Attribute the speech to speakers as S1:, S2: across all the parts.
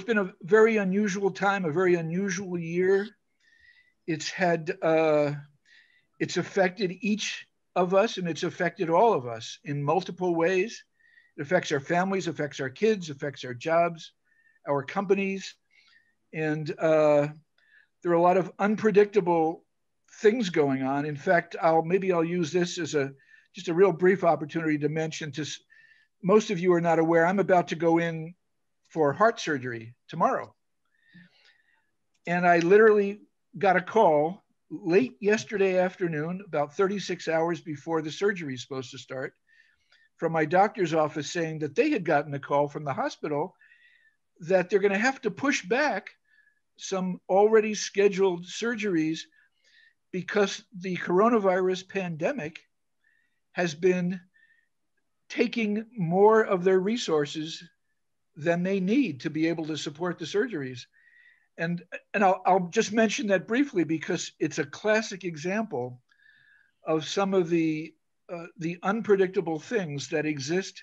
S1: it's been a very unusual time, a very unusual year. It's had, it's affected each of us, and it's affected all of us in multiple ways. It affects our families, affects our kids, affects our jobs, our companies. And there are a lot of unpredictable things going on. In fact, maybe I'll use this as just a real brief opportunity to mention to most of you are not aware, I'm about to go in for heart surgery tomorrow. And I literally got a call late yesterday afternoon, about 36 hours before the surgery is supposed to start, from my doctor's office saying that they had gotten a call from the hospital that they're going to have to push back some already scheduled surgeries because the coronavirus pandemic has been taking more of their resources than they need to be able to support the surgeries. And I'll just mention that briefly because it's a classic example of some of the unpredictable things that exist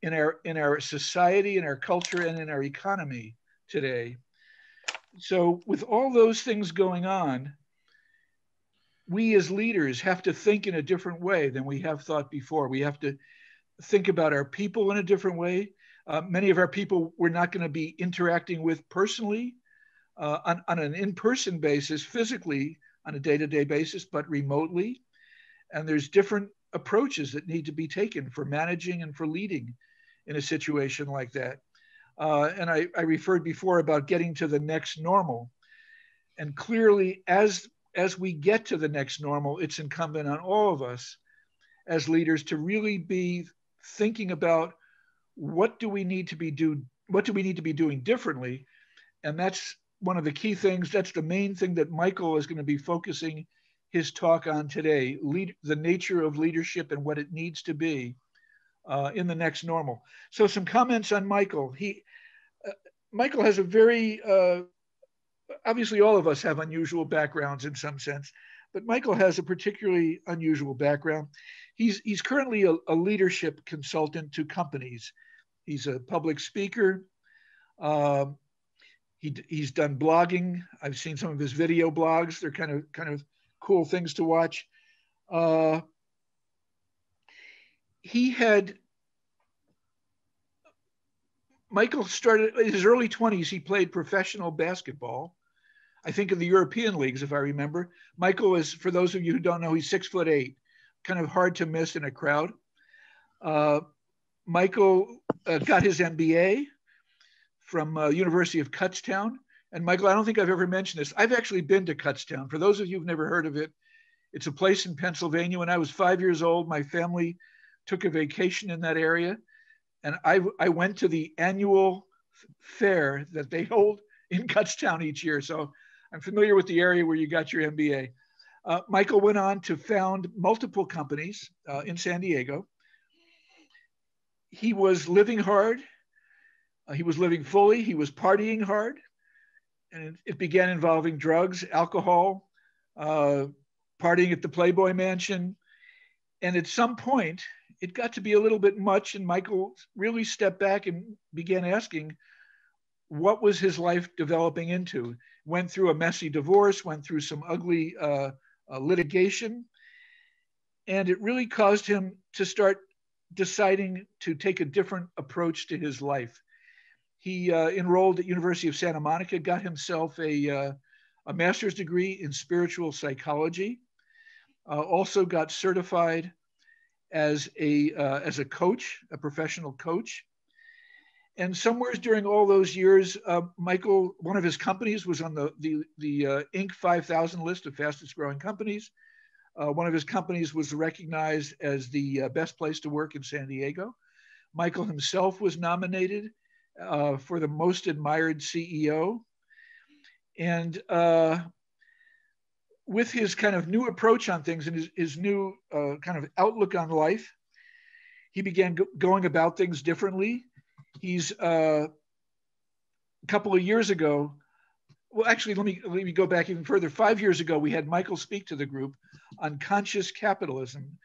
S1: in our society, in our culture, and in our economy today. So with all those things going on, we as leaders have to think in a different way than we have thought before. We have to think about our people in a different way. Many of our people we're not going to be interacting with personally on an in-person basis, physically on a day-to-day basis, but remotely. And there's different approaches that need to be taken for managing and for leading in a situation like that. And I referred before about getting to the next normal. And clearly, as we get to the next normal, it's incumbent on all of us as leaders to really be thinking about what do we need to be doing differently. And that's one of the key things. That's the main thing that Michael is going to be focusing his talk on today, the nature of leadership and what it needs to be in the next normal. So some comments on Michael. Michael has a very, obviously all of us have unusual backgrounds in some sense, but Michael has a particularly unusual background. He's currently a leadership consultant to companies. He's a public speaker. He's done blogging. I've seen some of his video blogs. They're kind of cool things to watch. Michael started in his early 20s. He played professional basketball, I think in the European leagues, if I remember. Michael is, for those of you who don't know, he's 6'8", kind of hard to miss in a crowd. Michael got his MBA from University of Kutztown. And Michael, I don't think I've ever mentioned this. I've actually been to Kutztown. For those of you who've never heard of it, it's a place in Pennsylvania. When I was 5 years old, my family took a vacation in that area. And I went to the annual fair that they hold in Kutztown each year. So I'm familiar with the area where you got your MBA. Michael went on to found multiple companies in San Diego. He was living hard. He was living fully. He was partying hard. And it began involving drugs, alcohol, partying at the Playboy Mansion. And at some point, it got to be a little bit much. And Michael really stepped back and began asking, what was his life developing into? Went through a messy divorce, went through some ugly litigation. And it really caused him to start deciding to take a different approach to his life. He enrolled at University of Santa Monica, got himself a master's degree in spiritual psychology, also got certified as a coach, a professional coach. And somewhere during all those years, Michael, one of his companies was on the Inc. 5000 list of fastest growing companies. One of his companies was recognized as the best place to work in San Diego. Michael himself was nominated for the most admired CEO. And with his kind of new approach on things and his new kind of outlook on life, he began going about things differently. He's a couple of years ago, well, actually, let me go back even further. 5 years ago, we had Michael speak to the group on conscious capitalism.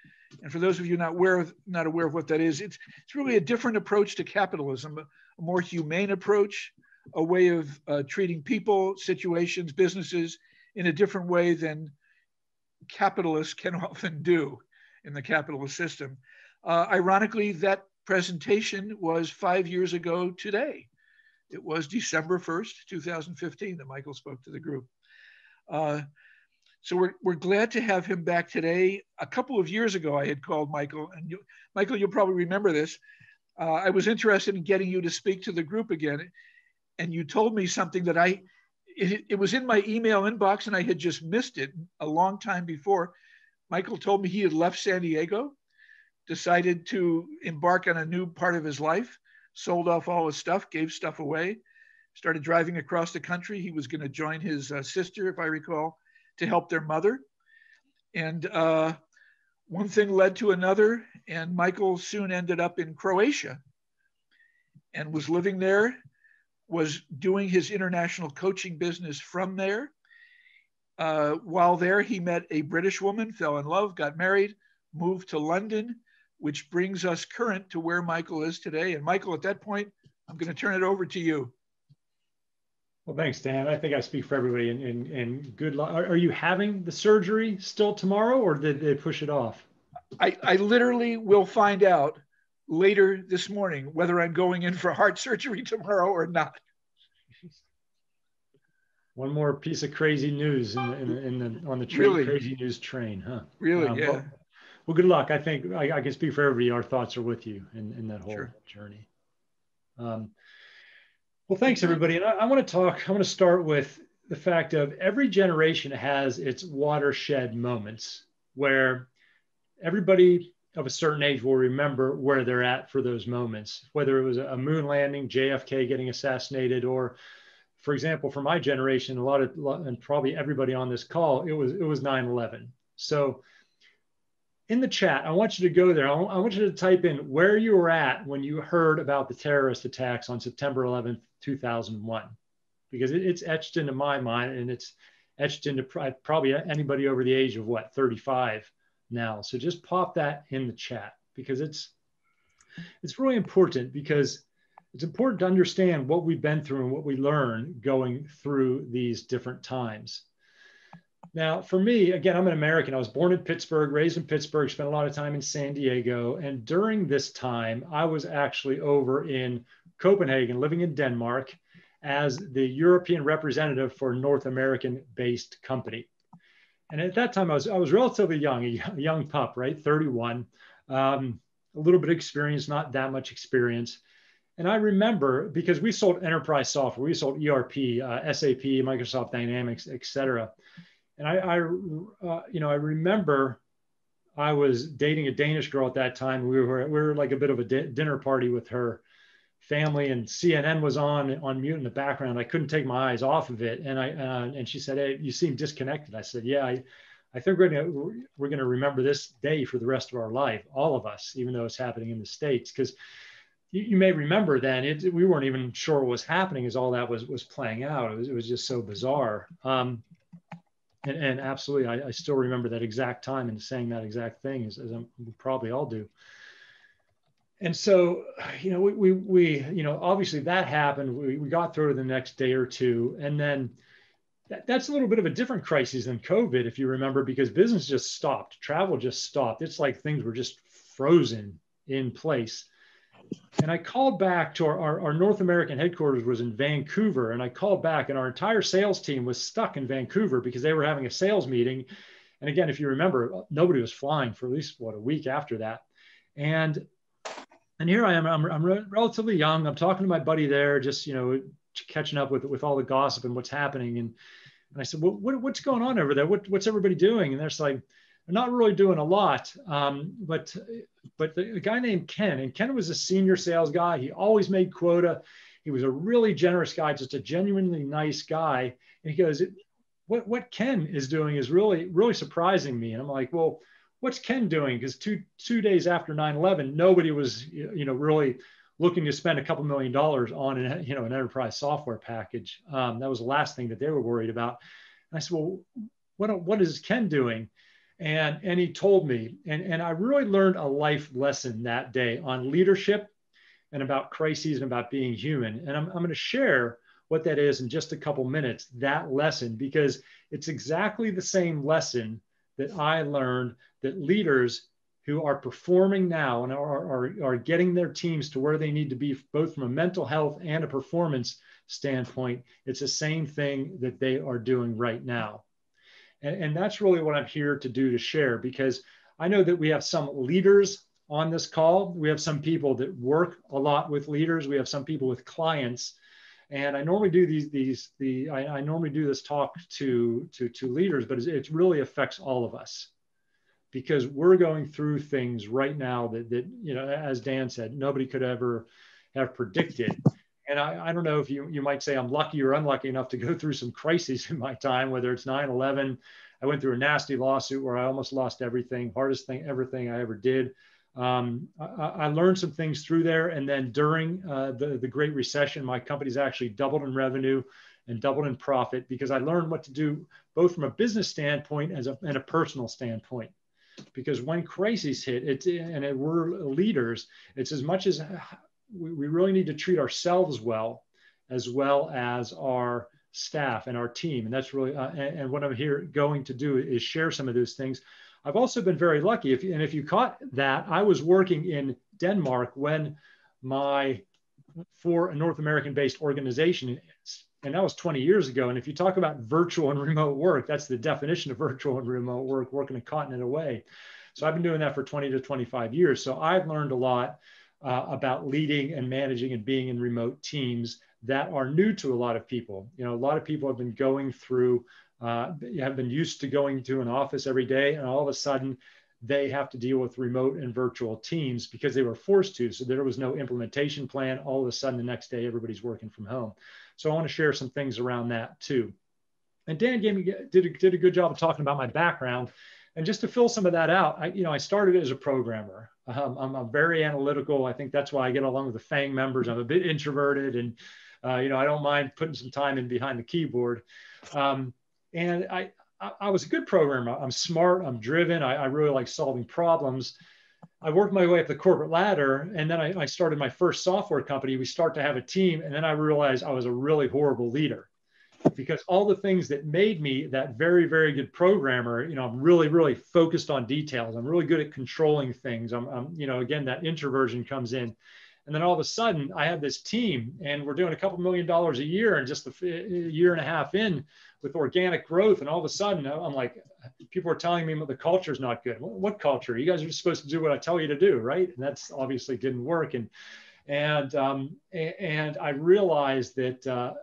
S1: And for those of you not aware of what that is, it's really a different approach to capitalism, a more humane approach, a way of treating people, situations, businesses in a different way than capitalists can often do in the capitalist system. Ironically, that presentation was 5 years ago today. It was December 1st, 2015, that Michael spoke to the group. So we're glad to have him back today. A couple of years ago, I had called Michael, and Michael, you'll probably remember this. I was interested in getting you to speak to the group again, and you told me something that it was in my email inbox, and I had just missed it a long time before. Michael told me he had left San Diego, decided to embark on a new part of his life, sold off all his stuff, gave stuff away, started driving across the country. He was going to join his sister, if I recall, to help their mother. And one thing led to another, and Michael soon ended up in Croatia and was living there, was doing his international coaching business from there. While there, he met a British woman, fell in love, got married, moved to London, which brings us current to where Michael is today. And Michael, at that point, I'm going to turn it over to you.
S2: Well, thanks, Dan. I think I speak for everybody, and good luck. Are you having the surgery still tomorrow, or did they push it off?
S1: I literally will find out later this morning whether I'm going in for heart surgery tomorrow or not.
S2: One more piece of crazy news on the
S1: really?
S2: Crazy news train, huh?
S1: Really, yeah.
S2: Well, good luck. I think I can speak for everybody. Our thoughts are with you in that whole journey. Well, thanks, everybody. And I want to start with the fact of every generation has its watershed moments where everybody of a certain age will remember where they're at for those moments, whether it was a moon landing, JFK getting assassinated, or, for example, for my generation, and probably everybody on this call, it was 9/11. So in the chat, I want you to go there. I want you to type in where you were at when you heard about the terrorist attacks on September 11th, 2001, because it's etched into my mind, and it's etched into probably anybody over the age of 35 now. So just pop that in the chat, because it's really important, because it's important to understand what we've been through and what we learn going through these different times. Now, for me, again, I'm an American. I was born in Pittsburgh, raised in Pittsburgh, spent a lot of time in San Diego. And during this time, I was actually over in Copenhagen, living in Denmark, as the European representative for a North American-based company. And at that time, I was relatively young, a young pup, right? 31, a little bit of experience, not that much experience. And I remember, because we sold enterprise software, we sold ERP, SAP, Microsoft Dynamics, et cetera. And I remember I was dating a Danish girl at that time. We were like a bit of a dinner party with her family, and CNN was on mute in the background. I couldn't take my eyes off of it. And she said, "Hey, you seem disconnected." I said, "Yeah, I think we're gonna remember this day for the rest of our life, all of us, even though it's happening in the States." Because you may remember then we weren't even sure what was happening as all that was playing out. It was just so bizarre. And absolutely, I still remember that exact time and saying that exact thing, as we probably all do. And so, we obviously that happened. We got through the next day or two, and then that's a little bit of a different crisis than COVID, if you remember, because business just stopped, travel just stopped. It's like things were just frozen in place. And I called back to our North American headquarters was in Vancouver. And I called back, and our entire sales team was stuck in Vancouver because they were having a sales meeting. And again, if you remember, nobody was flying for at least a week after that. And here I am, I'm relatively young. I'm talking to my buddy there, just, catching up with all the gossip and what's happening. And I said, well, what's going on over there? What's everybody doing? And they're just like, they're not really doing a lot. But a guy named Ken, and Ken was a senior sales guy. He always made quota. He was a really generous guy, just a genuinely nice guy. And he goes, what Ken is doing is really, really surprising me. And I'm like, well, what's Ken doing? Because two days after 9/11, nobody was, really looking to spend a couple $1 million on an enterprise software package. That was the last thing that they were worried about. And I said, well, what is Ken doing? And he told me, and I really learned a life lesson that day on leadership and about crises and about being human. And I'm going to share what that is in just a couple minutes, that lesson, because it's exactly the same lesson that I learned that leaders who are performing now and are getting their teams to where they need to be, both from a mental health and a performance standpoint, it's the same thing that they are doing right now. And that's really what I'm here to do, to share, because I know that we have some leaders on this call. We have some people that work a lot with leaders. We have some people with clients. And I normally do I normally do this talk to leaders, but it really affects all of us, because we're going through things right now that you know, as Dan said, nobody could ever have predicted. And I don't know if you might say I'm lucky or unlucky enough to go through some crises in my time, whether it's 9/11. I went through a nasty lawsuit where I almost lost everything, everything I ever did. I learned some things through there. And then during the Great Recession, my company's actually doubled in revenue and doubled in profit, because I learned what to do both from a business standpoint and a personal standpoint. Because when crises hit, we're leaders, it's as much as we really need to treat ourselves well as our staff and our team. And that's really, and what I'm here going to do is share some of those things. I've also been very lucky. If you caught that, I was working in Denmark for a North American based organization. And that was 20 years ago. And if you talk about virtual and remote work, that's the definition of virtual and remote work, working a continent away. So I've been doing that for 20 to 25 years. So I've learned a lot about leading and managing and being in remote teams that are new to a lot of people. You know, a lot of people have been going through, have been used to going to an office every day, and all of a sudden they have to deal with remote and virtual teams because they were forced to. So there was no implementation plan. All of a sudden the next day, everybody's working from home. So I want to share some things around that too. And Dan did a good job of talking about my background. And just to fill some of that out, I started as a programmer. I'm very analytical. I think that's why I get along with the FENG members. I'm a bit introverted, and I don't mind putting some time in behind the keyboard. And I was a good programmer. I'm smart. I'm driven. I really like solving problems. I worked my way up the corporate ladder, and then I started my first software company. We start to have a team, and then I realized I was a really horrible leader, because all the things that made me that very, very good programmer, I'm really, really focused on details. I'm really good at controlling things. Again, that introversion comes in. And then all of a sudden I have this team, and we're doing a couple $1 million a year, and just a year and a half in with organic growth. And all of a sudden I'm like, people are telling me the culture is not good. What culture? You guys are just supposed to do what I tell you to do, right? And that's obviously didn't work. And I realized that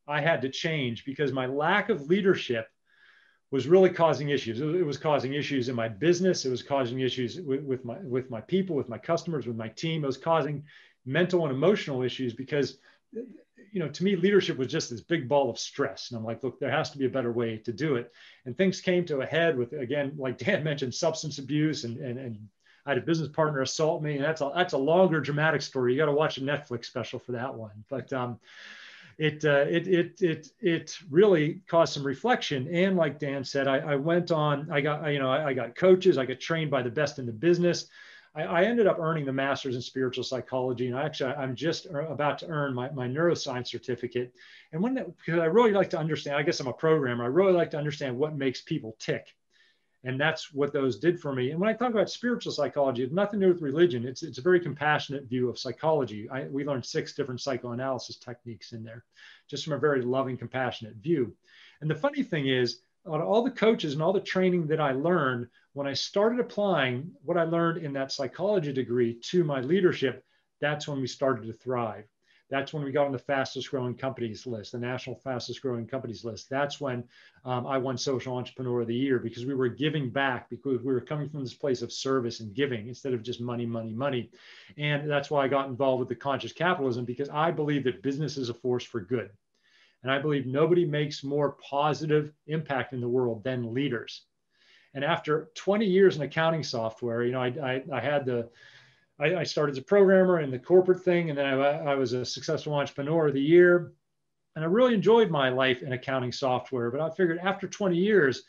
S2: I had to change, because my lack of leadership was really causing issues. It was causing issues in my business. It was causing issues with my people, with my customers, with my team. It was causing mental and emotional issues, because, to me, leadership was just this big ball of stress. And I'm like, look, there has to be a better way to do it. And things came to a head with, again, like Dan mentioned, substance abuse, and I had a business partner assault me. And that's a longer dramatic story. You got to watch a Netflix special for that one. But it really caused some reflection. And like Dan said, I got coaches, I got trained by the best in the business. I ended up earning the master's in spiritual psychology. And I'm just about to earn my neuroscience certificate. And because I really like to understand, I guess I'm a programmer, I really like to understand what makes people tick. And that's what those did for me. And when I talk about spiritual psychology, it's nothing to do with religion. It's a very compassionate view of psychology. We learned 6 different psychoanalysis techniques in there, just from a very loving, compassionate view. And the funny thing is, all the coaches and all the training that I learned, when I started applying what I learned in that psychology degree to my leadership, that's when we started to thrive. That's when we got on the fastest growing companies list, the national fastest growing companies list. That's when I won Social Entrepreneur of the Year, because we were giving back, because we were coming from this place of service and giving instead of just money, money, money. And that's why I got involved with the conscious capitalism, because I believe that business is a force for good. And I believe nobody makes more positive impact in the world than leaders. And after 20 years in accounting software, I started as a programmer in the corporate thing, and then I was a successful entrepreneur of the year. And I really enjoyed my life in accounting software. But I figured after 20 years,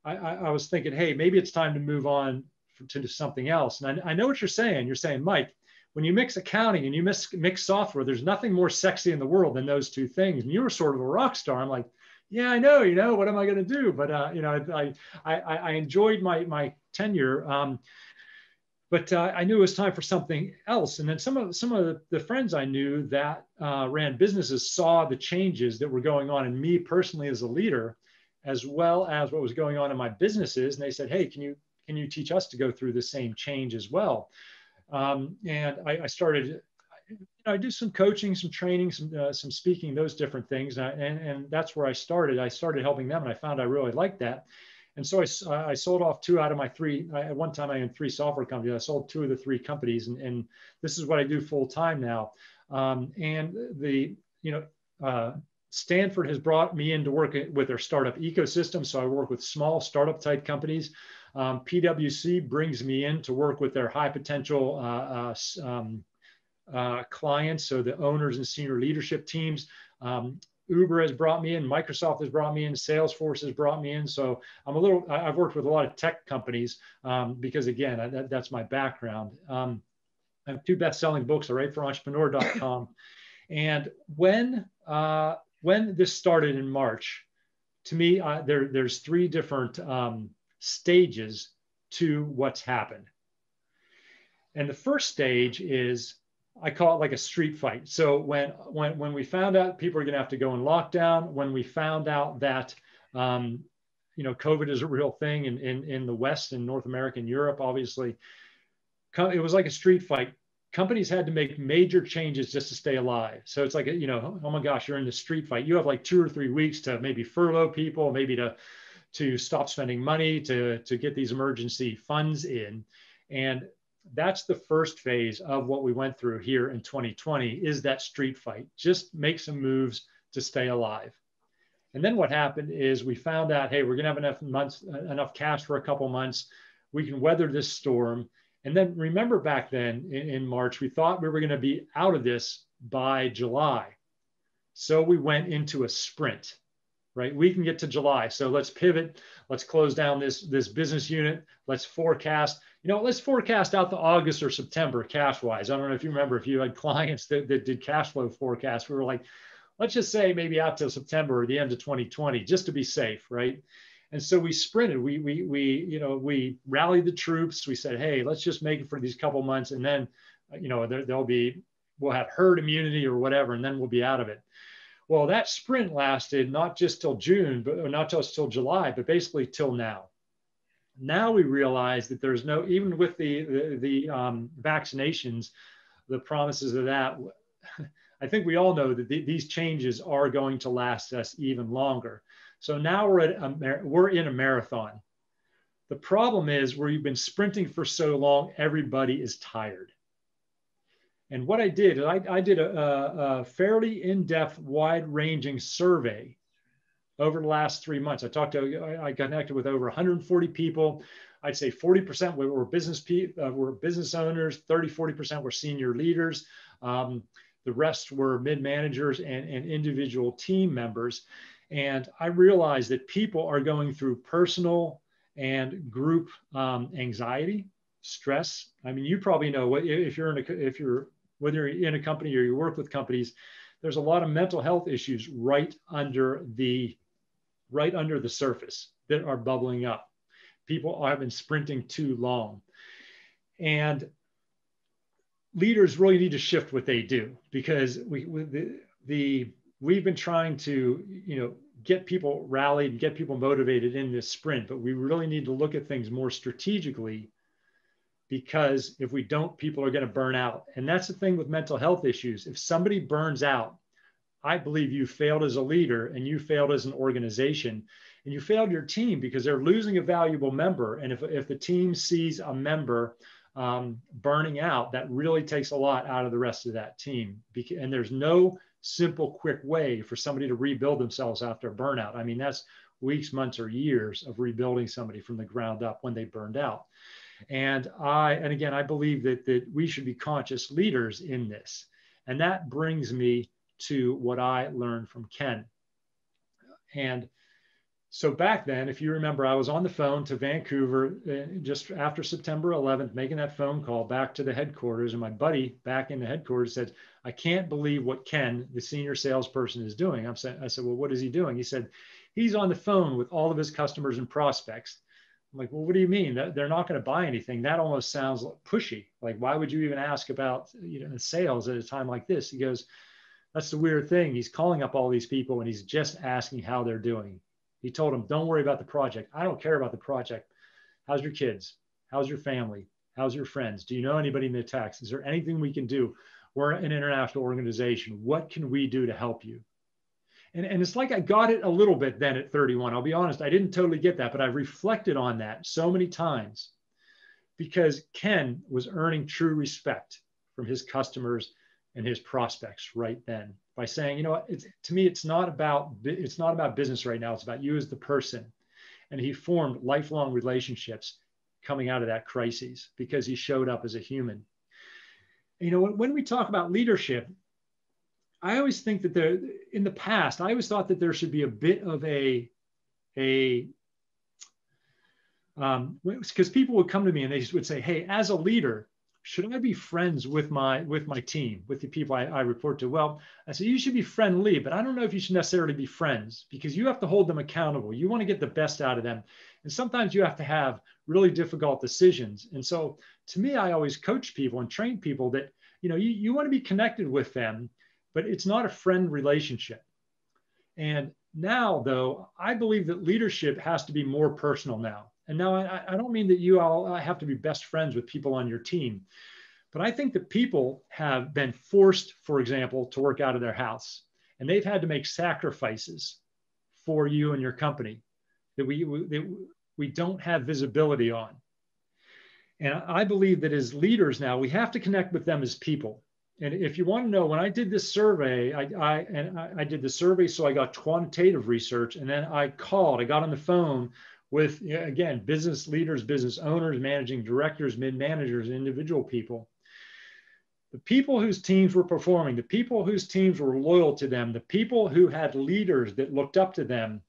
S2: I was thinking, hey, maybe it's time to move on to something else. And I know what you're saying. You're saying, Mike, when you mix accounting and you mix software, there's nothing more sexy in the world than those two things. And you were sort of a rock star. I'm like, yeah, I know, what am I going to do? But, I enjoyed my tenure. But I knew it was time for something else. And then some of the friends I knew that ran businesses saw the changes that were going on in me personally as a leader, as well as what was going on in my businesses. And they said, hey, can you teach us to go through the same change as well? And I started, I do some coaching, some training, some speaking, those different things. And that's where I started. I started helping them, and I found I really liked that. And so I sold off 2 out of my 3. At one time, I owned 3 software companies. I sold 2 of the 3 companies, and this is what I do full time now. And Stanford has brought me in to work with their startup ecosystem. So I work with small startup type companies. PwC brings me in to work with their high potential clients, so the owners and senior leadership teams. Uber has brought me in, Microsoft has brought me in, Salesforce has brought me in. So I've worked with a lot of tech companies because, again, that's my background. I have 2 best-selling books. I write for entrepreneur.com. And when this started in March, to me, there's 3 different stages to what's happened. And the first stage is, I call it like a street fight. So when we found out people are going to have to go in lockdown, when we found out that COVID is a real thing in the West, in North America and Europe, obviously, it was like a street fight. Companies had to make major changes just to stay alive. So it's like, oh my gosh, you're in the street fight. You have like 2 or 3 weeks to maybe furlough people, maybe to stop spending money, to get these emergency funds in. And that's the first phase of what we went through here in 2020, is that street fight. Just make some moves to stay alive. And then what happened is we found out, hey, we're going to have enough cash for a couple months. We can weather this storm. And then remember back then in March, we thought we were going to be out of this by July. So we went into a sprint, right? We can get to July. So let's pivot. Let's close down this business unit. Let's forecast. Let's forecast out to August or September cash-wise. I don't know if you remember, if you had clients that did cash flow forecasts, we were like, let's just say maybe out to September or the end of 2020, just to be safe, right? And so we sprinted. We rallied the troops. We said, hey, let's just make it for these couple months, and then, we'll have herd immunity or whatever, and then we'll be out of it. Well, that sprint lasted not just till June, but not just till July, but basically till now. Now we realize that there's even with the vaccinations, the promises of that, I think we all know that these changes are going to last us even longer. So now we're in a marathon. The problem is, where you've been sprinting for so long, everybody is tired. And what I did is I did a fairly in-depth, wide-ranging survey over the last 3 months. I connected with over 140 people. I'd say 40% were business owners, 40% were senior leaders. The rest were mid-managers and individual team members. And I realized that people are going through personal and group anxiety, stress. I mean, you probably know, whether you're in a company or you work with companies, there's a lot of mental health issues right under the surface that are bubbling up. People have been sprinting too long. And leaders really need to shift what they do, because we've been trying to, get people rallied and get people motivated in this sprint, but we really need to look at things more strategically, because if we don't, people are going to burn out. And that's the thing with mental health issues. If somebody burns out, I believe you failed as a leader, and you failed as an organization, and you failed your team, because they're losing a valuable member. And if the team sees a member burning out, that really takes a lot out of the rest of that team. And there's no simple, quick way for somebody to rebuild themselves after a burnout. I mean, that's weeks, months, or years of rebuilding somebody from the ground up when they burned out. And again, I believe that we should be conscious leaders in this. And that brings me to what I learned from Ken. And So back then, if you remember, I was on the phone to Vancouver just after September 11th, making that phone call back to the headquarters. And my buddy back in the headquarters said, I can't believe what Ken, the senior salesperson, is doing. I said, well, what is he doing? He said, he's on the phone with all of his customers and prospects. I'm like, well, what do you mean? They're not going to buy anything? That almost sounds pushy. Like, why would you even ask about, sales at a time like this? He goes, that's the weird thing. He's calling up all these people and he's just asking how they're doing. He told them, don't worry about the project. I don't care about the project. How's your kids? How's your family? How's your friends? Do you know anybody in the tax? Is there anything we can do? We're an international organization. What can we do to help you? And it's like I got it a little bit then at 31. I'll be honest, I didn't totally get that, but I reflected on that so many times because Ken was earning true respect from his customers and his prospects right then by saying, to me, it's not about business right now. It's about you as the person. And he formed lifelong relationships coming out of that crisis because he showed up as a human. When we talk about leadership, I always think that in the past, I always thought that there should be a bit of because people would come to me and they would say, hey, as a leader, should I be friends with my team, with the people I report to? Well, I said, you should be friendly, but I don't know if you should necessarily be friends because you have to hold them accountable. You want to get the best out of them. And sometimes you have to have really difficult decisions. And so to me, I always coach people and train people that, you want to be connected with them, but it's not a friend relationship. And now, though, I believe that leadership has to be more personal now. And now I don't mean that you all have to be best friends with people on your team, but I think that people have been forced, for example, to work out of their house, and they've had to make sacrifices for you and your company that we don't have visibility on. And I believe that as leaders now, we have to connect with them as people. And if you want to know, when I did this survey, I did the survey, so I got quantitative research, and then I got on the phone with, again, business leaders, business owners, managing directors, mid-managers, individual people. The people whose teams were performing, the people whose teams were loyal to them, the people who had leaders that looked up to them,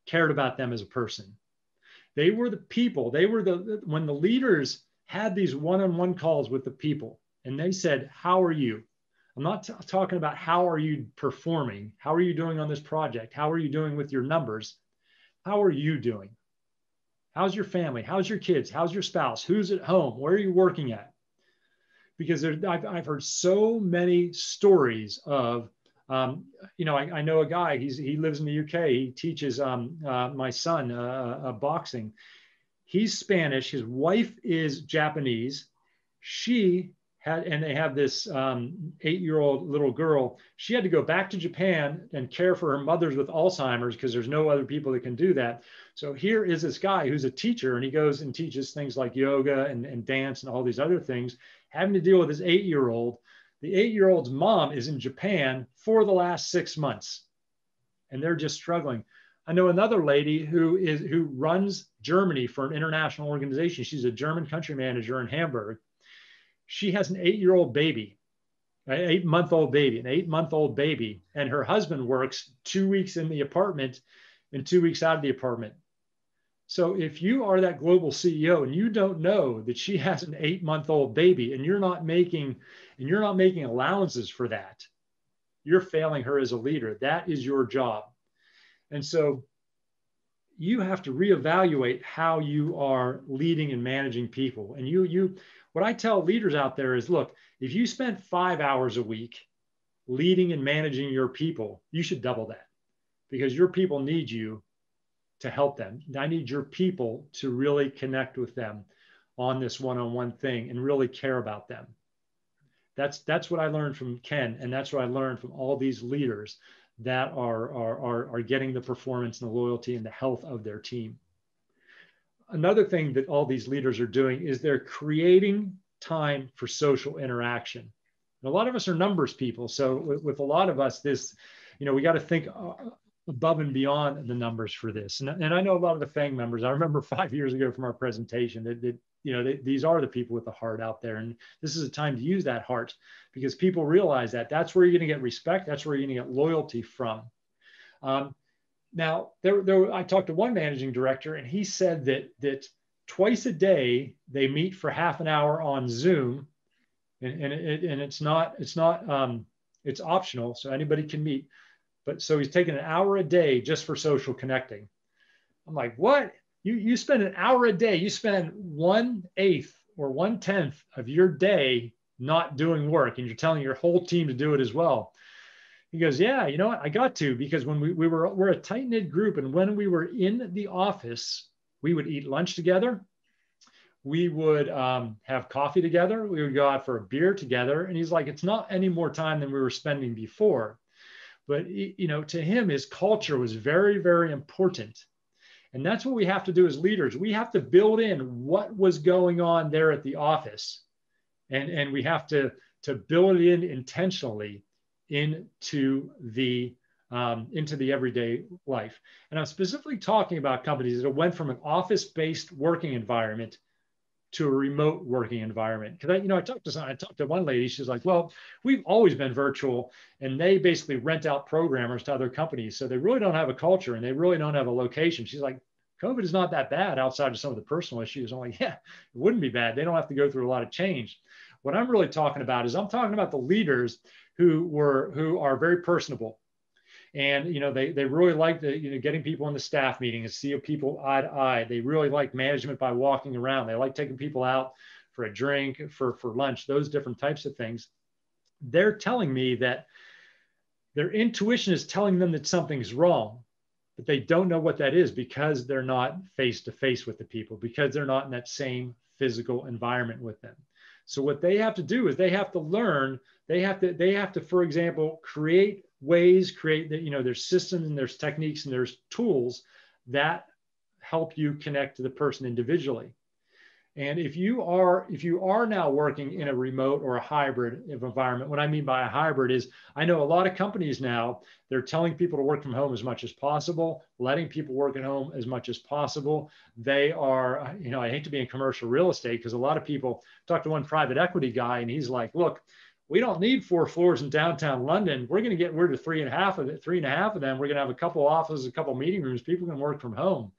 S2: cared about them as a person. They were the people, when the leaders had these one-on-one calls with the people, and they said, how are you? I'm not talking about how are you performing? How are you doing on this project? How are you doing with your numbers? How are you doing? How's your family? How's your kids? How's your spouse? Who's at home? Where are you working at? Because I've heard so many stories of, I know a guy, he lives in the UK. He teaches my son boxing. He's Spanish. His wife is Japanese. They have this 8-year-old little girl. She had to go back to Japan and care for her mothers with Alzheimer's because there's no other people that can do that. So here is this guy who's a teacher, and he goes and teaches things like yoga and dance and all these other things, having to deal with his 8-year-old. The 8-year-old's mom is in Japan for the last 6 months, and they're just struggling. I know another lady who runs Germany for an international organization. She's a German country manager in Hamburg. She has an 8-year-old baby, an 8-month-old baby, and her husband works 2 weeks in the apartment and 2 weeks out of the apartment. So if you are that global CEO and you don't know that she has an 8-month-old baby and you're not making allowances for that, you're failing her as a leader. That is your job. And so you have to reevaluate how you are leading and managing people. And what I tell leaders out there is, look, if you spent 5 hours a week leading and managing your people, you should double that, because your people need you to help them. I need your people to really connect with them on this one-on-one thing and really care about them. That's what I learned from Ken, and that's what I learned from all these leaders that are getting the performance and the loyalty and the health of their team. Another thing that all these leaders are doing is they're creating time for social interaction. And a lot of us are numbers people. So with a lot of us, we got to think above and beyond the numbers for this. And I know a lot of the FENG members, I remember 5 years ago from our presentation that these are the people with the heart out there. And this is a time to use that heart, because people realize that that's where you're going to get respect. That's where you're going to get loyalty from. Now, I talked to one managing director, and he said that twice a day they meet for half an hour on Zoom, and it's optional, so anybody can meet. But so he's taking an hour a day just for social connecting. I'm like, what? You spend an hour a day, you spend 1/8 or 1/10 of your day not doing work, and you're telling your whole team to do it as well. He goes, yeah, you know what? I got to, because when we're a tight knit group, and when we were in the office, we would eat lunch together. We would have coffee together. We would go out for a beer together. And he's like, it's not any more time than we were spending before. But, you know, to him, his culture was very, very important. And that's what we have to do as leaders. We have to build in what was going on there at the office. And we have to build it in intentionally into the everyday life. And I'm specifically talking about companies that went from an office-based working environment to a remote working environment. Because I talked to one lady. She's like, well, we've always been virtual, and they basically rent out programmers to other companies, so they really don't have a culture, and they really don't have a location. She's like, COVID is not that bad outside of some of the personal issues. I'm like, yeah, it wouldn't be bad. They don't have to go through a lot of change. What I'm really talking about is I'm talking about the leaders who are very personable. And, you know, they really like getting people in the staff meeting and see people eye to eye. They really like management by walking around. They like taking people out for a drink, for lunch, those different types of things. They're telling me that their intuition is telling them that something's wrong, but they don't know what that is, because they're not face to face with the people, because they're not in that same physical environment with them. So what they have to do is they have to learn, they have to, for example, create there's systems and there's techniques and there's tools that help you connect to the person individually. And if you are now working in a remote or a hybrid environment, what I mean by a hybrid is, I know a lot of companies now, they're telling people to work from home as much as possible, letting people work at home as much as possible. They are, I hate to be in commercial real estate, because a lot of people talk to one private equity guy, and he's like, look, we don't need 4 floors in downtown London. We're going to get rid of 3.5 of them. We're going to have a couple offices, a couple meeting rooms. People can work from home.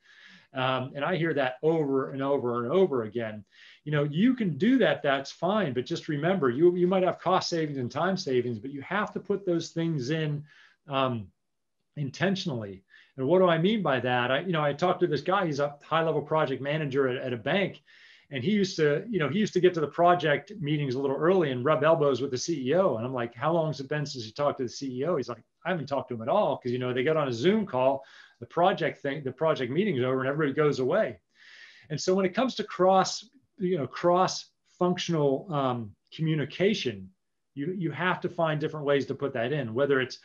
S2: And I hear that over and over and over again. You can do that. That's fine. But just remember, you might have cost savings and time savings, but you have to put those things in intentionally. And what do I mean by that? I talked to this guy. He's a high-level project manager at a bank. And he used to get to the project meetings a little early and rub elbows with the CEO. And I'm like, how long has it been since you talked to the CEO? He's like, I haven't talked to him at all, because, they get on a Zoom call, the project meeting's over, and everybody goes away. And so when it comes to cross-functional communication, you have to find different ways to put that in, whether it's,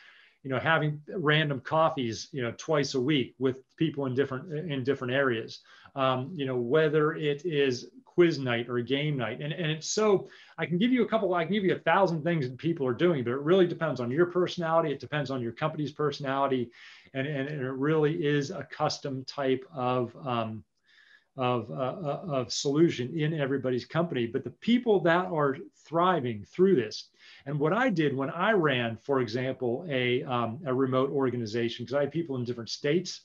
S2: having random coffees, twice a week with people in different areas, whether it is quiz night or a game night. And it's so, I can give you 1,000 things that people are doing, but it really depends on your personality. It depends on your company's personality. And it really is a custom type of solution in everybody's company. But the people that are thriving through this, and what I did when I ran, for example, a remote organization, because I had people in different states,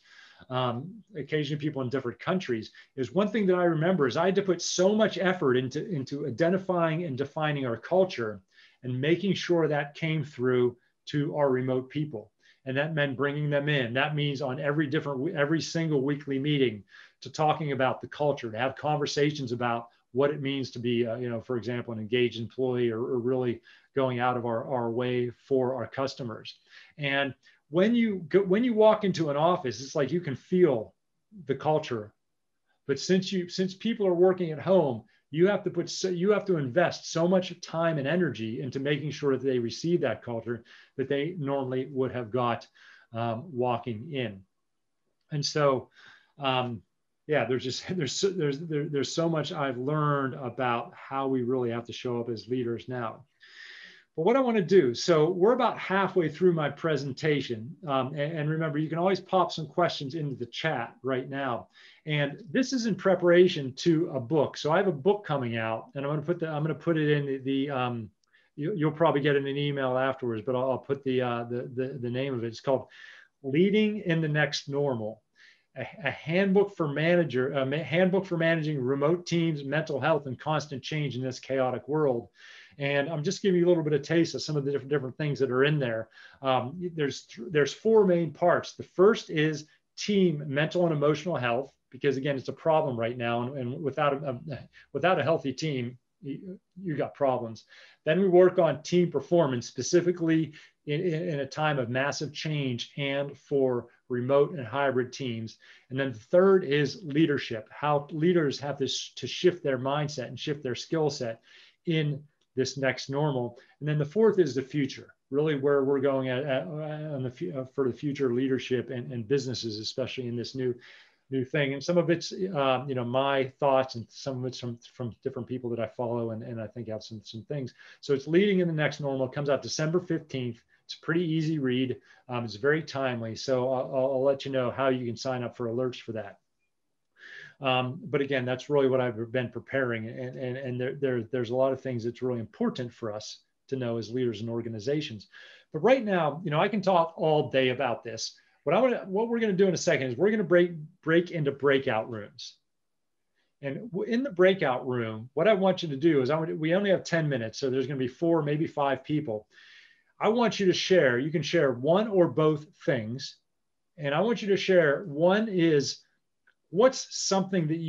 S2: occasionally people in different countries, is one thing that I remember is I had to put so much effort into identifying and defining our culture and making sure that came through to our remote people. And that meant bringing them in. That means on every single weekly meeting, to talking about the culture, to have conversations about what it means to be, for example, an engaged employee, or really going out of our way for our customers. And when you walk into an office, it's like you can feel the culture. But since people are working at home, you have to invest so much time and energy into making sure that they receive that culture that they normally would have got walking in. And so, there's so much I've learned about how we really have to show up as leaders now. But what I want to do, so we're about halfway through my presentation. And remember, you can always pop some questions into the chat right now. And this is in preparation to a book. So I have a book coming out, and I'm going to put it in the you'll probably get it in an email afterwards, but I'll put the name of it. It's called Leading in the Next Normal, a handbook for handbook for managing remote teams, mental health, and constant change in this chaotic world. And I'm just giving you a little bit of taste of some of the different things that are in there. There's four main parts. The first is team mental and emotional health, because again, it's a problem right now, and without a healthy team, you got problems. Then we work on team performance, specifically in a time of massive change and for remote and hybrid teams. And then the third is leadership, how leaders have to shift their mindset and shift their skill set in this next normal. And then the fourth is the future, really where we're going for the future leadership and businesses, especially in this new thing. And some of it's my thoughts, and some of it's from different people that I follow, and I think have some things. So it's Leading in the Next Normal. It comes out December 15th. It's a pretty easy read. It's very timely. So I'll let you know how you can sign up for alerts for that. But again, that's really what I've been preparing. And there's a lot of things that's really important for us to know as leaders and organizations. But right now, I can talk all day about this. What we're going to do in a second is we're going to break into breakout rooms. And in the breakout room, what I want you to do is we only have 10 minutes. So there's going to be 4, maybe 5 people. I want you to share. You can share one or both things. And I want you to share. One is, what's something that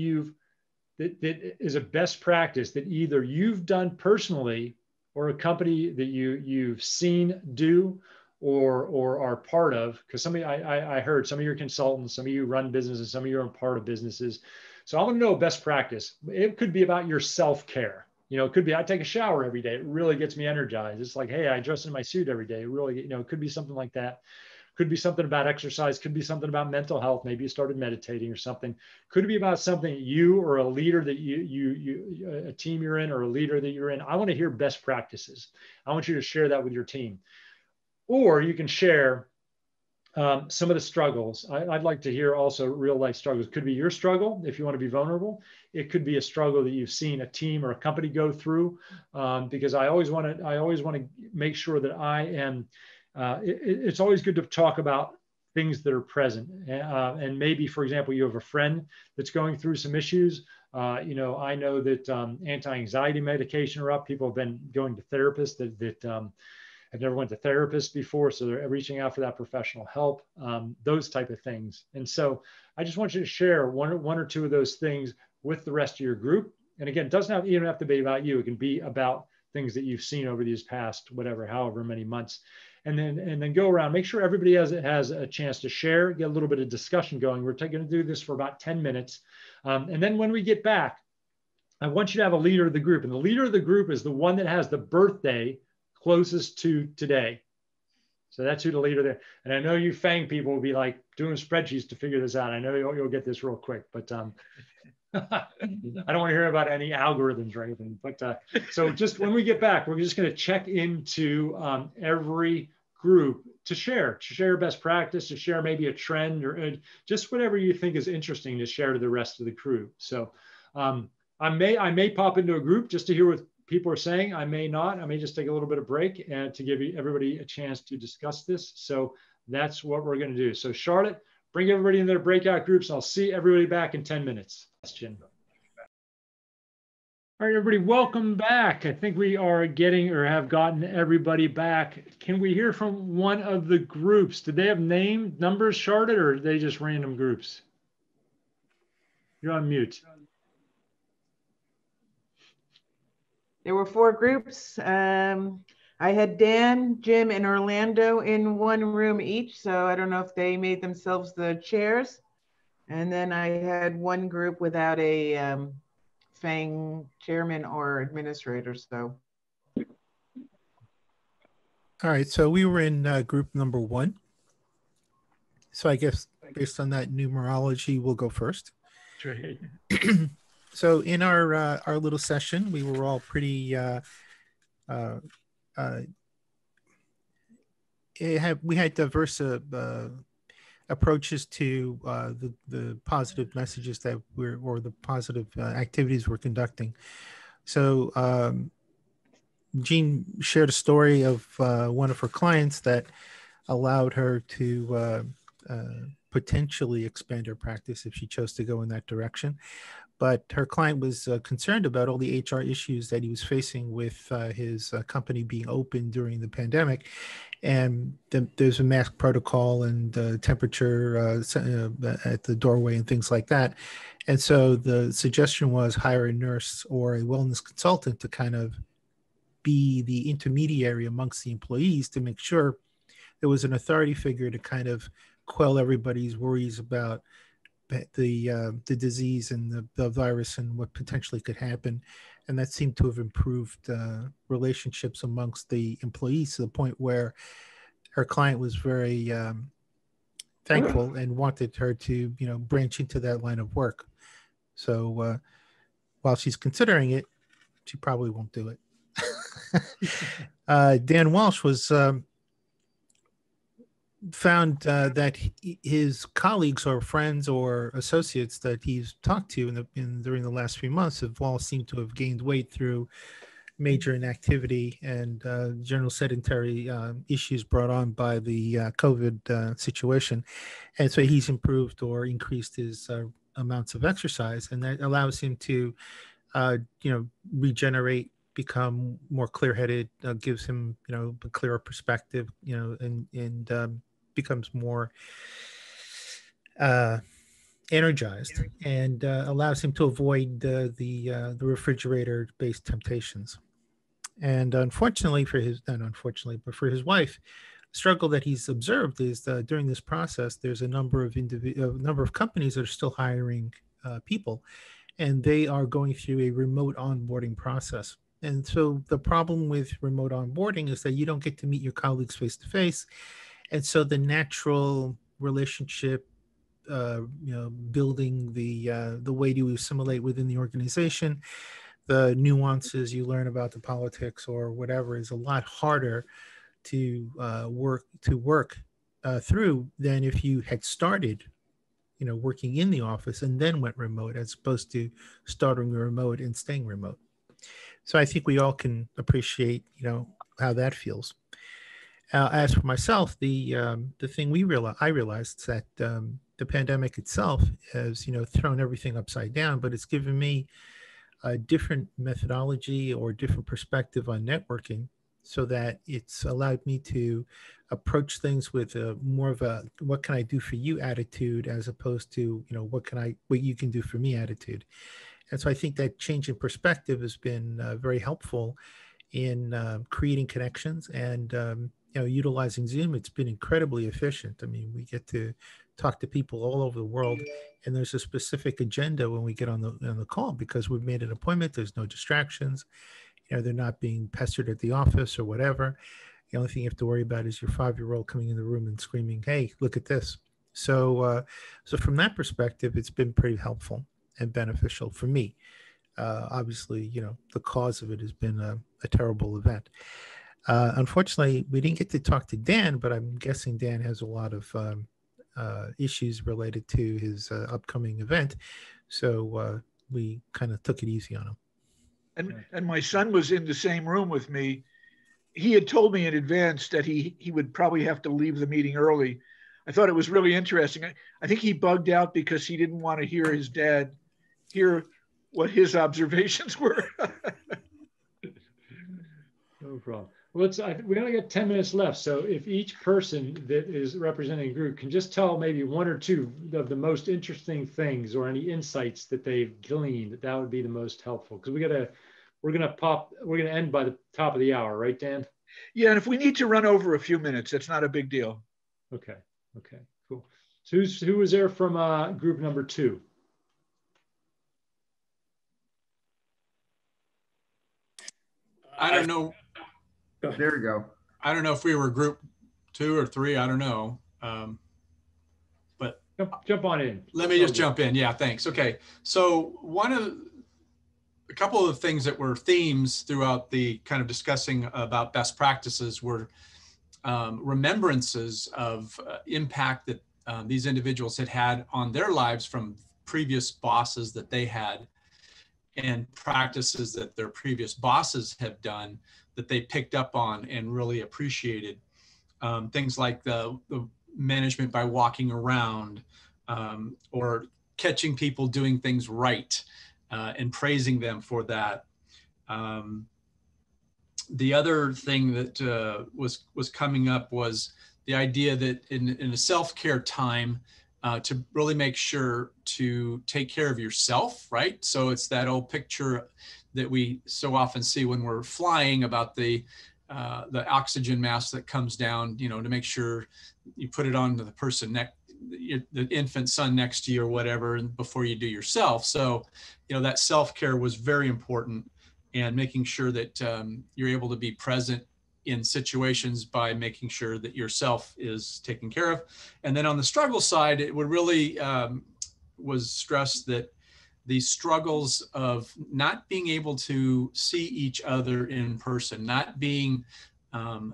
S2: is a best practice that either you've done personally or a company that you've seen do or are part of? Because I heard some of your consultants, some of you run businesses, some of you are part of businesses. So I want to know best practice. It could be about your self-care. It could be, I take a shower every day. It really gets me energized. It's like, hey, I dress in my suit every day. It really, it could be something like that. Could be something about exercise, could be something about mental health. Maybe you started meditating or something. Could be about something you or a leader that a team you're in, or a leader that you're in. I want to hear best practices. I want you to share that with your team. Or you can share some of the struggles. I'd like to hear also real life struggles. Could be your struggle if you want to be vulnerable. It could be a struggle that you've seen a team or a company go through. Because I always want to make sure that I am. It's always good to talk about things that are present. And maybe, for example, you have a friend that's going through some issues. I know that anti-anxiety medication are up. People have been going to therapists that have never went to therapists before. So they're reaching out for that professional help, those type of things. And so I just want you to share one or two of those things with the rest of your group. And again, it doesn't even have to be about you. It can be about things that you've seen over these past, however many months. And then go around, make sure everybody has a chance to share, get a little bit of discussion going. We're going to do this for about 10 minutes. And then when we get back, I want you to have a leader of the group. And the leader of the group is the one that has the birthday closest to today. So that's who the leader there. And I know you FENG people will be like doing spreadsheets to figure this out. I know you'll get this real quick, but I don't want to hear about any algorithms or anything. But so just when we get back, we're just going to check into every group to share best practice, to share maybe a trend, or just whatever you think is interesting to share to the rest of the crew. So I may pop into a group just to hear what people are saying. I may not. I may just take a little bit of break and to give everybody a chance to discuss this. So that's what we're going to do. So Charlotte, bring everybody in their breakout groups. I'll see everybody back in 10 minutes. Question. All right, everybody, welcome back. I think we are have gotten everybody back. Can we hear from one of the groups? Did they have numbers, Charlotte, or are they just random groups? You're on mute.
S3: There were 4 groups. I had Dan, Jim, and Orlando in one room each. So I don't know if they made themselves the chairs. And then I had one group without a FENG chairman or administrator. So.
S4: All right. So we were in group number 1. So I guess based on that numerology, we'll go first.
S2: Great.
S4: So in our little session, we were all pretty. We had diverse approaches to the positive messages that or the positive activities we're conducting. So Jean shared a story of one of her clients that allowed her to potentially expand her practice if she chose to go in that direction. But her client was concerned about all the HR issues that he was facing with his company being open during the pandemic. And there's a mask protocol and temperature at the doorway and things like that. And so the suggestion was hire a nurse or a wellness consultant to kind of be the intermediary amongst the employees to make sure there was an authority figure to kind of quell everybody's worries about the disease and the virus and what potentially could happen. And that seemed to have improved relationships amongst the employees to the point where her client was very thankful and wanted her to, branch into that line of work. So while she's considering it, she probably won't do it. Dan Walsh was found that his colleagues or friends or associates that he's talked to during the last few months have all seemed to have gained weight through major inactivity and general sedentary issues brought on by the COVID situation. And so he's improved or increased his amounts of exercise, and that allows him to, regenerate, become more clear-headed, gives him, a clearer perspective, and becomes more energized, and allows him to avoid the refrigerator-based temptations. And unfortunately for his wife, the struggle that he's observed is during this process, there's a number of companies that are still hiring people, and they are going through a remote onboarding process. And so the problem with remote onboarding is that you don't get to meet your colleagues face to face. And so the natural relationship, building the way to assimilate within the organization, the nuances you learn about the politics or whatever is a lot harder to work through than if you had started, working in the office and then went remote, as opposed to starting remote and staying remote. So I think we all can appreciate, how that feels. As for myself, the thing I realized that the pandemic itself has, thrown everything upside down, but it's given me a different methodology or different perspective on networking, so that it's allowed me to approach things with more of a "what can I do for you" attitude, as opposed to what you can do for me attitude. And so I think that change in perspective has been very helpful in creating connections and utilizing Zoom. It's been incredibly efficient. I mean, we get to talk to people all over the world, and there's a specific agenda when we get on the call because we've made an appointment. There's no distractions. They're not being pestered at the office or whatever. The only thing you have to worry about is your 5-year-old coming in the room and screaming, "Hey, look at this." So from that perspective, it's been pretty helpful and beneficial for me. Obviously, the cause of it has been a terrible event. Unfortunately, we didn't get to talk to Dan, but I'm guessing Dan has a lot of issues related to his upcoming event. So we kind of took it easy on him.
S1: And my son was in the same room with me. He had told me in advance that he would probably have to leave the meeting early. I thought it was really interesting. I think he bugged out because he didn't want to hear his dad hear what his observations were.
S2: No problem. Well, we only got 10 minutes left. So if each person that is representing a group can just tell maybe one or two of the most interesting things or any insights that they've gleaned, that would be the most helpful. Because we're gonna end by the top of the hour, right, Dan?
S1: Yeah, and if we need to run over a few minutes, that's not a big deal.
S2: Okay, cool. So who was there from group number 2?
S5: I don't know.
S6: There we go.
S5: I don't know if we were group 2 or 3. I don't know. But
S2: jump on in.
S5: Let me just jump in. Yeah, thanks. Okay. So a couple of things that were themes throughout the kind of discussing about best practices were remembrances of impact that these individuals had on their lives from previous bosses that they had, and practices that their previous bosses have done that they picked up on and really appreciated. Things like the management by walking around, or catching people doing things right, and praising them for that. The other thing that was coming up was the idea that in a self-care time, to really make sure to take care of yourself, right? So it's that old picture that we so often see when we're flying about the oxygen mask that comes down, you know, to make sure you put it on to the person the infant son next to you or whatever, and before you do yourself. So, you know, that self-care was very important, and making sure that you're able to be present in situations by making sure that yourself is taken care of. And then on the struggle side, it would really was stressed that the struggles of not being able to see each other in person, not being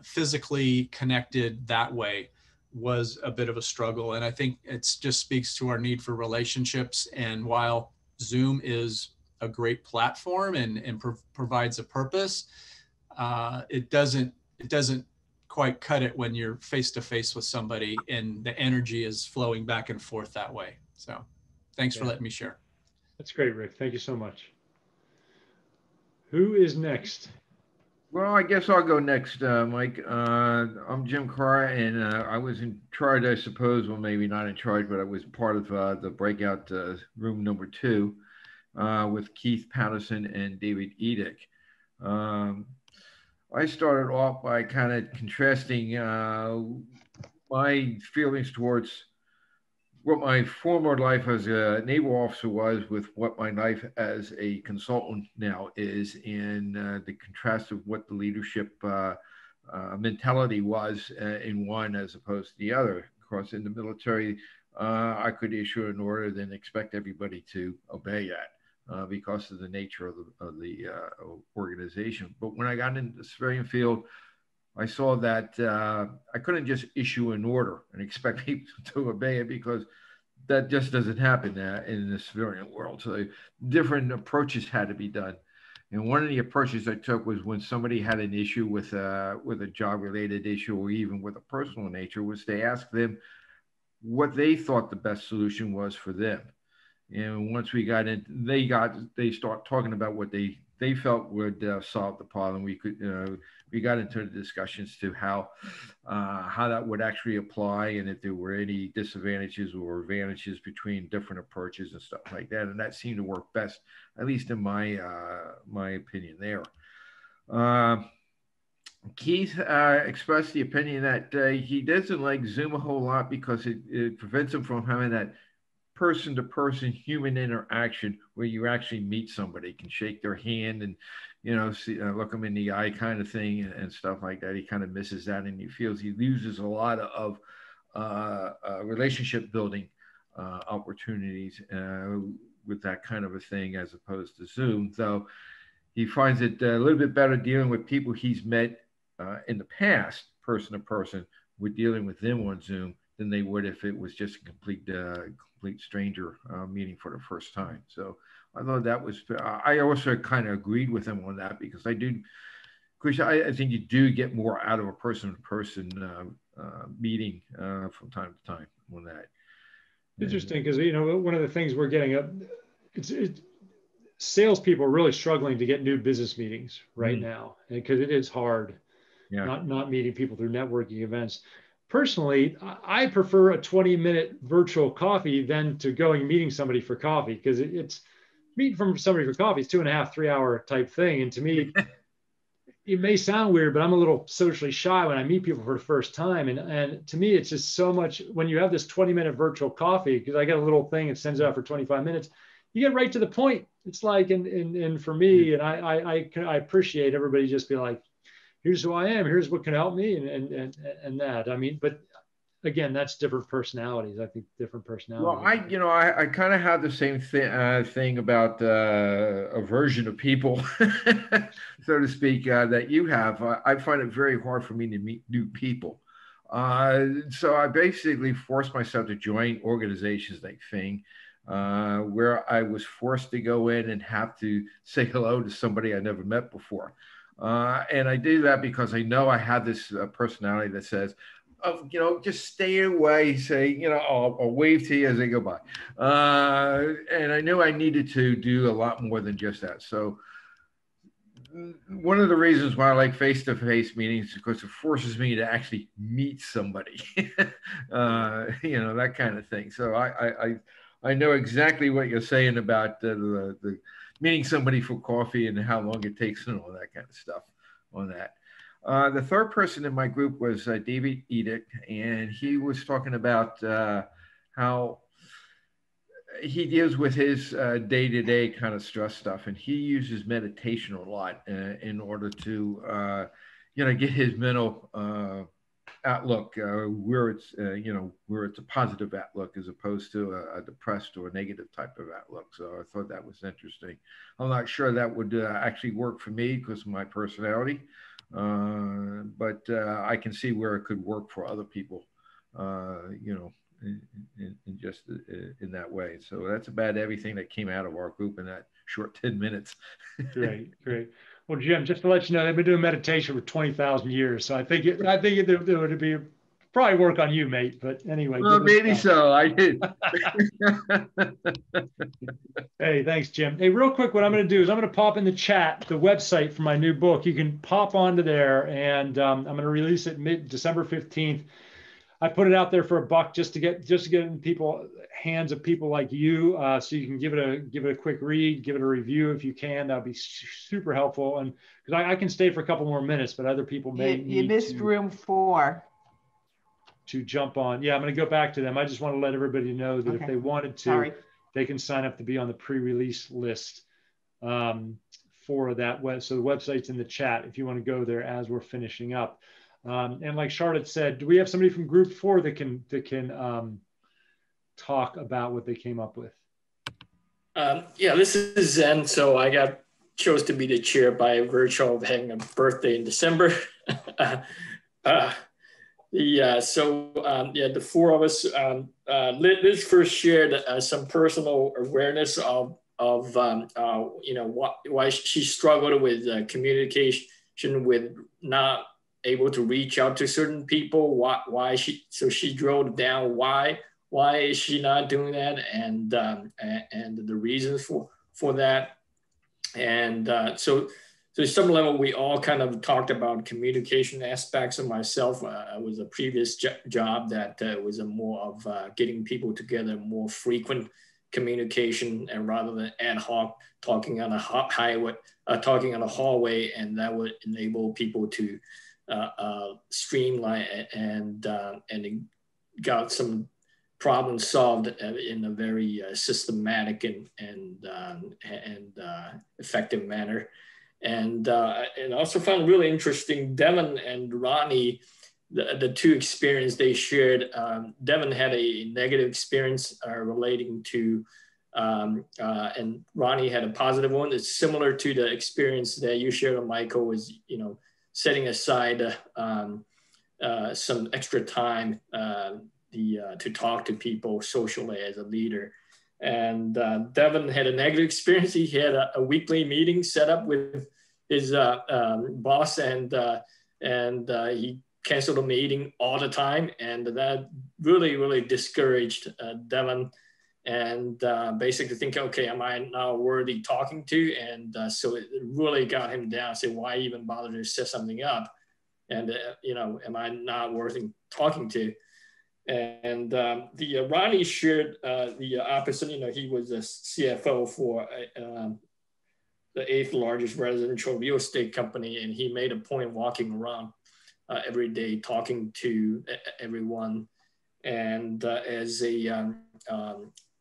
S5: physically connected that way, was a bit of a struggle. And I think it just speaks to our need for relationships. And while Zoom is a great platform and provides a purpose, it doesn't quite cut it when you're face to face with somebody and the energy is flowing back and forth that way. So thanks for letting me share.
S2: That's great, Rick. Thank you so much. Who is next?
S6: Well, I guess I'll go next, Mike. I'm Jim Carr, and I was in charge, I suppose. Well, maybe not in charge, but I was part of the breakout room number 2 with Keith Patterson and David Edick. I started off by kind of contrasting my feelings towards what my former life as a naval officer was with what my life as a consultant now is, in the contrast of what the leadership mentality was in one as opposed to the other. Of course, in the military, I could issue an order, then expect everybody to obey that because of the nature of the organization. But when I got into the civilian field, I saw that I couldn't just issue an order and expect people to obey it, because that just doesn't happen in the civilian world. So different approaches had to be done. And one of the approaches I took was when somebody had an issue with a job-related issue, or even with a personal nature, was to ask them what they thought the best solution was for them. And once we got in, they start talking about what they felt would solve the problem. We got into the discussions to how that would actually apply, and if there were any disadvantages or advantages between different approaches and stuff like that. And that seemed to work best, at least in my opinion there. Keith expressed the opinion that he doesn't like Zoom a whole lot because it prevents him from having that person-to-person human interaction where you actually meet somebody, can shake their hand and, you know, see, look them in the eye kind of thing and stuff like that. He kind of misses that, and he feels he loses a lot of relationship building opportunities with that kind of a thing as opposed to Zoom. Though he finds it a little bit better dealing with people he's met in the past, person-to-person, with dealing with them on Zoom than they would if it was just a complete stranger meeting for the first time. So I thought that was, I also kind of agreed with him on that, because I think you do get more out of a person-to-person meeting from time to time on that.
S2: Interesting, because, you know, one of the things we're getting up, salespeople are really struggling to get new business meetings right now, because it is hard not meeting people through networking events. Personally, I prefer a 20-minute virtual coffee than to going and meeting somebody for coffee, because it's meeting from somebody for coffee is 2.5, 3 hour type thing. And to me, it may sound weird, but I'm a little socially shy when I meet people for the first time. And to me, it's just so much when you have this 20-minute virtual coffee, because I get a little thing, it sends it out for 25 minutes. You get right to the point. It's like, and for me, and I appreciate everybody just be like, here's who I am, here's what can help me, and that. I mean, but again, that's different personalities. I think different personalities.
S6: Well, I kind of have the same thing about a version of people, so to speak, that you have. I find it very hard for me to meet new people. So I basically forced myself to join organizations like FENG, where I was forced to go in and have to say hello to somebody I never met before. And I do that because I know I have this personality that says, of, just stay away, say, I'll wave to you as they go by. And I knew I needed to do a lot more than just that. So one of the reasons why I like face-to-face meetings is because it forces me to actually meet somebody, that kind of thing. So I know exactly what you're saying about the meeting somebody for coffee and how long it takes and all that kind of stuff on that. The third person in my group was David Edick, and he was talking about how he deals with his day-to-day kind of stress stuff, and he uses meditation a lot in order to, get his mental outlook where it's, where it's a positive outlook as opposed to a depressed or a negative type of outlook. So I thought that was interesting. I'm not sure that would actually work for me because of my personality, but I can see where it could work for other people, in just in that way. So that's about everything that came out of our group in that short 10 minutes.
S2: Great. Well, Jim, just to let you know, they've been doing meditation for 20,000 years. So I think it would be probably work on you, mate. But anyway.
S6: Well, maybe so. I did.
S2: Hey, thanks, Jim. Hey, real quick, what I'm going to do is I'm going to pop in the chat the website for my new book. You can pop onto there, and I'm going to release it December 15th. I put it out there for $1 just to get in hands of people like you, so you can give it a quick read, give it a review if you can. That'd be super helpful. And because I can stay for a couple more minutes, but other people may
S3: you missed room 4
S2: to jump on. Yeah, I'm going to go back to them. I just want to let everybody know that if they wanted to, they can sign up to be on the pre-release list for that web. So the website's in the chat if you want to go there as we're finishing up. And like Charlotte said, do we have somebody from group 4 that can talk about what they came up with?
S7: Yeah, this is Zen. So I chose to be the chair by virtue of having a birthday in December. The 4 of us, Liz first shared some personal awareness of why she struggled with communication with not able to reach out to certain people. Why she drilled down why is she not doing that, and the reasons for that. And so some level we all kind of talked about communication aspects of myself. It was a previous job that was a more of getting people together, more frequent communication, and rather than ad hoc talking on a hallway, and that would enable people to streamline and got some problems solved in a very systematic and effective manner. And also found really interesting, Devin and Ronnie, the two experiences they shared. Devin had a negative experience relating to, and Ronnie had a positive one. It's similar to the experience that you shared, Michael, was, setting aside some extra time to talk to people socially as a leader. And Devin had a negative experience. He had a weekly meeting set up with his boss, and he canceled a meeting all the time, and that really, really discouraged Devin. And basically think, okay, am I now worthy talking to? And so it really got him down. Say, why even bother to set something up? And am I not worthy talking to? And Ronnie shared the opposite. He was a CFO for the 8th largest residential real estate company, and he made a point of walking around every day talking to everyone. And as a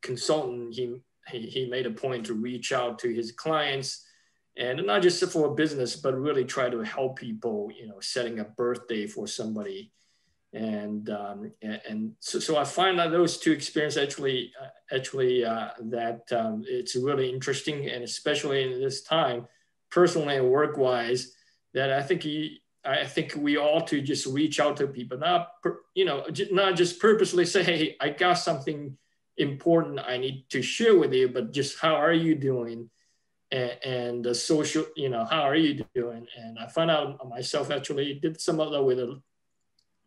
S7: consultant, he made a point to reach out to his clients, and not just for a business, but really try to help people, setting a birthday for somebody. And so I find that those two experiences actually that it's really interesting, and especially in this time, personally and work-wise, that I think we ought to just reach out to people, not just purposely say, hey, I got something important I need to share with you, but just how are you doing? And the social, how are you doing? And I found out myself actually did some of that with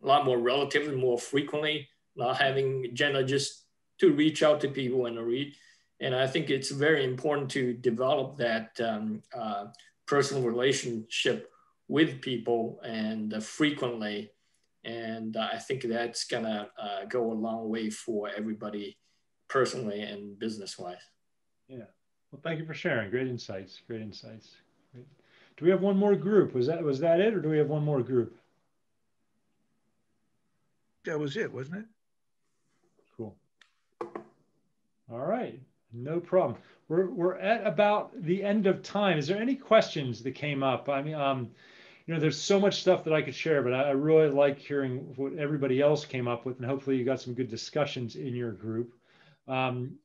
S7: a lot more relatively more frequently, not having agenda, just to reach out to people and read. And I think it's very important to develop that personal relationship with people and frequently. And I think that's gonna go a long way for everybody personally and business-wise.
S2: Yeah, well, thank you for sharing. Great insights, great insights. Great. Do we have one more group? Was that it, or do we have one more group?
S1: That was it, wasn't it?
S2: Cool. All right, no problem. We're at about the end of time. Is there any questions that came up? I mean, you know, there's so much stuff that I could share, but I really like hearing what everybody else came up with, and hopefully you got some good discussions in your group.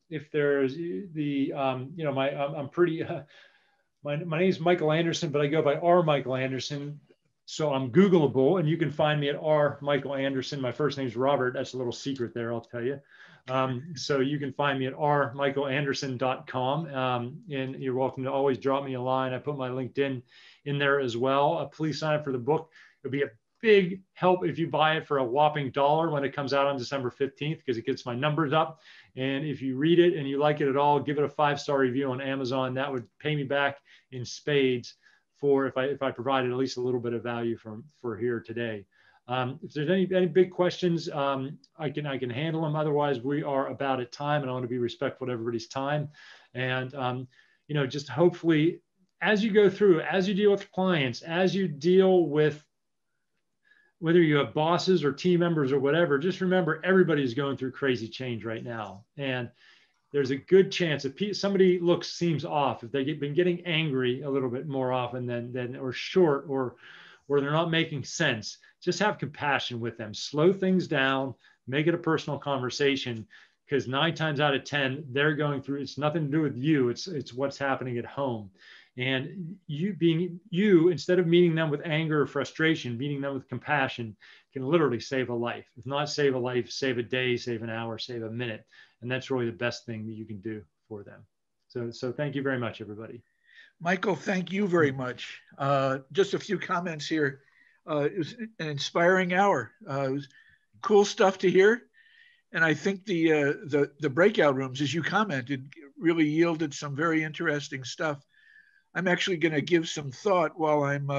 S2: If there's the, you know, I'm pretty, my name is Michael Anderson, but I go by R. Michael Anderson. So I'm Googleable, and you can find me at R. Michael Anderson. My first name is Robert. That's a little secret there, I'll tell you. So you can find me at rmichaelanderson.com, and you're welcome to always drop me a line. I put my LinkedIn in there as well. Please sign up for the book. It'll be a big help if you buy it for a whopping $1 when it comes out on December 15th, because it gets my numbers up. And if you read it and you like it at all, give it a 5-star review on Amazon. That would pay me back in spades for if I provided at least a little bit of value for here today. If there's any big questions, I can handle them. Otherwise, we are about at time, and I want to be respectful of everybody's time. And you know, just hopefully, as you go through, as you deal with clients, as you deal with whether you have bosses or team members or whatever, just remember everybody's going through crazy change right now, and there's a good chance if somebody seems off, if they've been getting angry a little bit more often than or short, or they're not making sense, just have compassion with them. Slow things down, make it a personal conversation, because 9 times out of 10, they're going through, it's nothing to do with you, it's what's happening at home. And you, instead of meeting them with anger or frustration, meeting them with compassion can literally save a life. If not save a life, save a day, save an hour, save a minute. And that's really the best thing that you can do for them. So thank you very much, everybody.
S1: Michael, thank you very much. Just a few comments here. It was an inspiring hour. It was cool stuff to hear. And I think the breakout rooms, as you commented, really yielded some very interesting stuff. I'm actually going to give some thought while I'm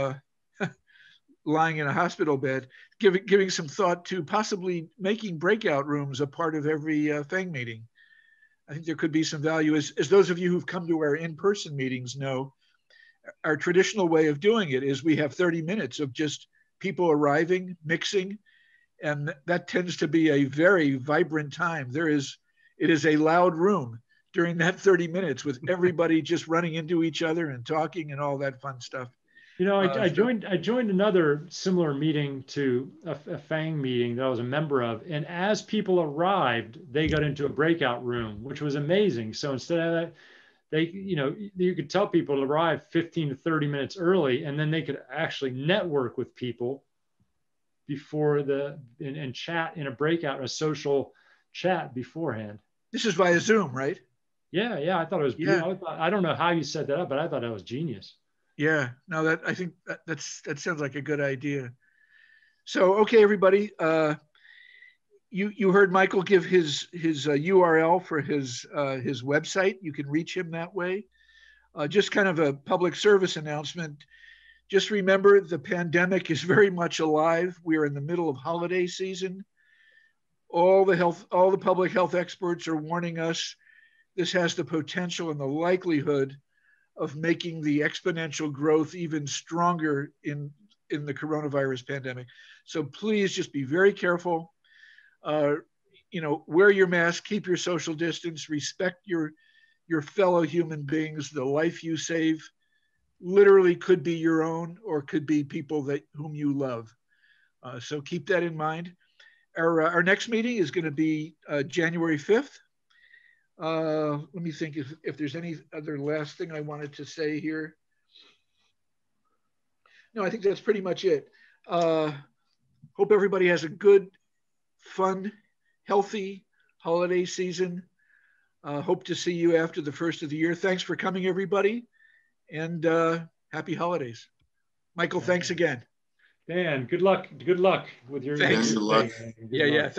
S1: lying in a hospital bed, giving some thought to possibly making breakout rooms a part of every FENG meeting. I think there could be some value. As those of you who've come to our in-person meetings know, our traditional way of doing it is we have 30 minutes of just people arriving, mixing, and that tends to be a very vibrant time. It is a loud room during that 30 minutes with everybody just running into each other and talking and all that fun stuff.
S2: You know, I joined another similar meeting to a FENG meeting that I was a member of, and as people arrived, they got into a breakout room, which was amazing. So instead of that, you could tell people to arrive 15 to 30 minutes early, and then they could actually network with people before and chat in a breakout, a social chat beforehand.
S1: This is via Zoom, right?
S2: Yeah, I thought it was beautiful. I don't know how you set that up, but I thought that was genius. Yeah,
S1: no, I think that sounds like a good idea. So, okay, everybody, you heard Michael give his URL for his website. You can reach him that way. Just kind of a public service announcement. Just remember, the pandemic is very much alive. We are in the middle of holiday season. All the public health experts are warning us this has the potential and the likelihood of making the exponential growth even stronger in the coronavirus pandemic. So please just be very careful. Wear your mask, keep your social distance, respect your fellow human beings. The life you save literally could be your own or could be people whom you love. So keep that in mind. Our next meeting is going to be January 5th. Let me think if there's any other last thing I wanted to say here. No, I think that's pretty much it. Hope everybody has a good, fun, healthy holiday season. Hope to see you after the first of the year. Thanks for coming, everybody, and happy holidays. Michael, thanks again.
S2: Dan, good luck. Good luck with your.
S1: Thanks.
S2: Good
S8: Good luck.
S2: luck.
S1: Yeah.